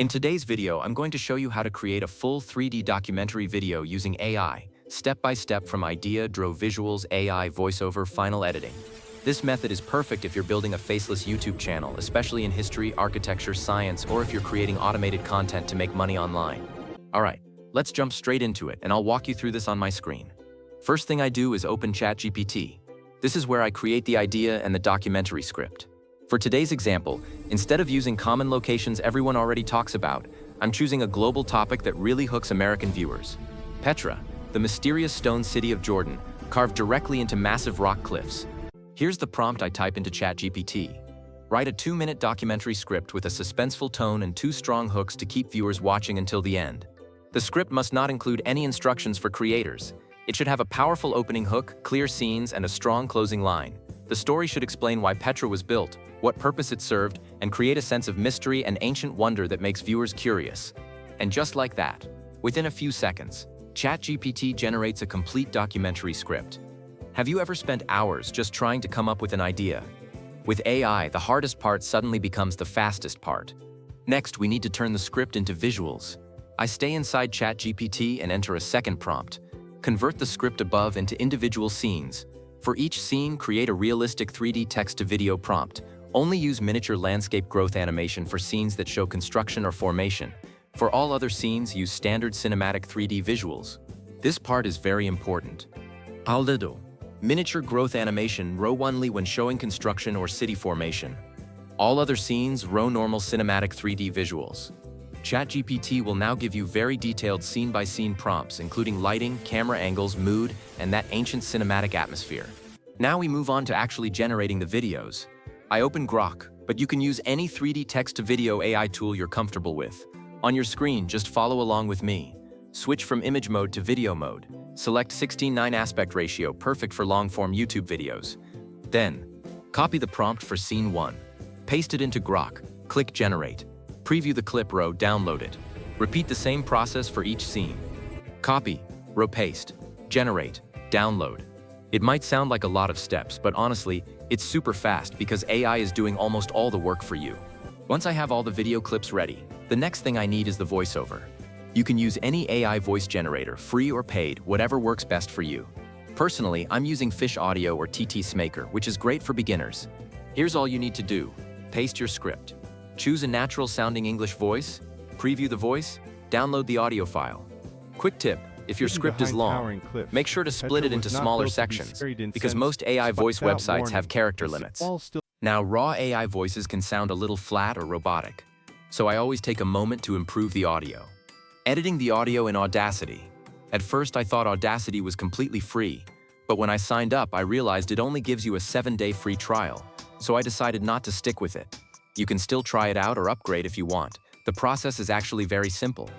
In today's video, I'm going to show you how to create a full 3D documentary video using AI, step by step from idea, draw visuals, AI, voiceover, final editing. This method is perfect if you're building a faceless YouTube channel, especially in history, architecture, science, or if you're creating automated content to make money online. Alright, let's jump straight into it, and I'll walk you through this on my screen. First thing I do is open ChatGPT. This is where I create the idea and the documentary script. For today's example, instead of using common locations everyone already talks about, I'm choosing a global topic that really hooks American viewers. Petra, the mysterious stone city of Jordan, carved directly into massive rock cliffs. Here's the prompt I type into ChatGPT. Write a 2-minute documentary script with a suspenseful tone and 2 strong hooks to keep viewers watching until the end. The script must not include any instructions for creators. It should have a powerful opening hook, clear scenes, and a strong closing line. The story should explain why Petra was built, what purpose it served, and create a sense of mystery and ancient wonder that makes viewers curious. And just like that, within a few seconds, ChatGPT generates a complete documentary script. Have you ever spent hours just trying to come up with an idea? With AI, the hardest part suddenly becomes the fastest part. Next, we need to turn the script into visuals. I stay inside ChatGPT and enter a second prompt. Convert the script above into individual scenes. For each scene, create a realistic 3D text-to-video prompt. Only use miniature landscape growth animation for scenes that show construction or formation. For all other scenes, use standard cinematic 3D visuals. This part is very important. Aldedo. Miniature growth animation, row only when showing construction or city formation. All other scenes, row normal cinematic 3D visuals. ChatGPT will now give you very detailed scene-by-scene prompts, including lighting, camera angles, mood, and that ancient cinematic atmosphere. Now we move on to actually generating the videos. I open Grok, but you can use any 3D text-to-video AI tool you're comfortable with. On your screen, just follow along with me. Switch from image mode to video mode. Select 16:9 aspect ratio, perfect for long-form YouTube videos. Then, copy the prompt for scene 1. Paste it into Grok. Click Generate. Preview the clip row, download it. Repeat the same process for each scene. Copy, row paste, generate, download. It might sound like a lot of steps, but honestly, it's super fast because AI is doing almost all the work for you. Once I have all the video clips ready, the next thing I need is the voiceover. You can use any AI voice generator, free or paid, whatever works best for you. Personally, I'm using Fish Audio or TT Smaker, which is great for beginners. Here's all you need to do. Paste your script. Choose a natural-sounding English voice, preview the voice, download the audio file. Quick tip, if your script is long, make sure to split it into smaller sections, because most AI voice websites have character limits. Now, raw AI voices can sound a little flat or robotic, so I always take a moment to improve the audio. Editing the audio in Audacity. At first, I thought Audacity was completely free, but when I signed up, I realized it only gives you a 7-day free trial, so I decided not to stick with it. You can still try it out or upgrade if you want. The process is actually very simple.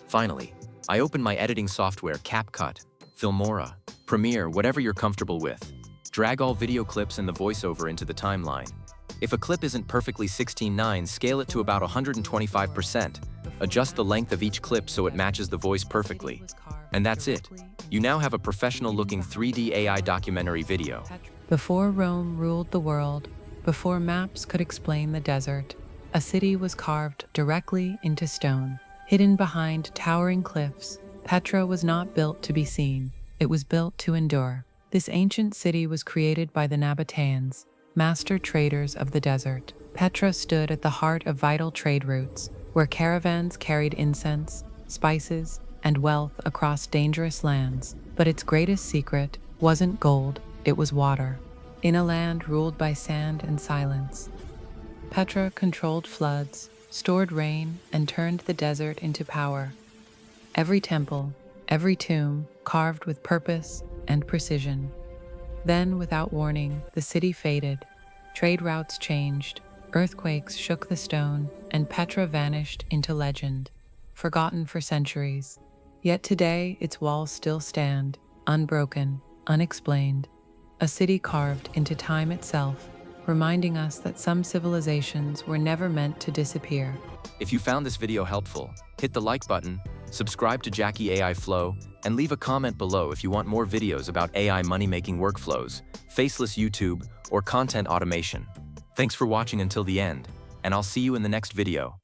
Finally, I open my editing software, CapCut, Filmora, Premiere, whatever you're comfortable with. Drag all video clips and the voiceover into the timeline. If a clip isn't perfectly 16:9, scale it to about 125%. Adjust the length of each clip so it matches the voice perfectly. And that's it. You now have a professional-looking 3D AI documentary video. Before Rome ruled the world, before maps could explain the desert, a city was carved directly into stone. Hidden behind towering cliffs, Petra was not built to be seen. It was built to endure. This ancient city was created by the Nabateans, master traders of the desert. Petra stood at the heart of vital trade routes, where caravans carried incense, spices, and wealth across dangerous lands. But its greatest secret wasn't gold, it was water. In a land ruled by sand and silence, Petra controlled floods, stored rain, and turned the desert into power. Every temple, every tomb, carved with purpose and precision. Then, without warning, the city faded. Trade routes changed, earthquakes shook the stone, and Petra vanished into legend, forgotten for centuries. Yet today, its walls still stand, unbroken, unexplained. A city carved into time itself, reminding us that some civilizations were never meant to disappear. If you found this video helpful, hit the like button, subscribe to JACKY AI Flow, and leave a comment below if you want more videos about AI money-making workflows, faceless YouTube, or content automation. Thanks for watching until the end, and I'll see you in the next video.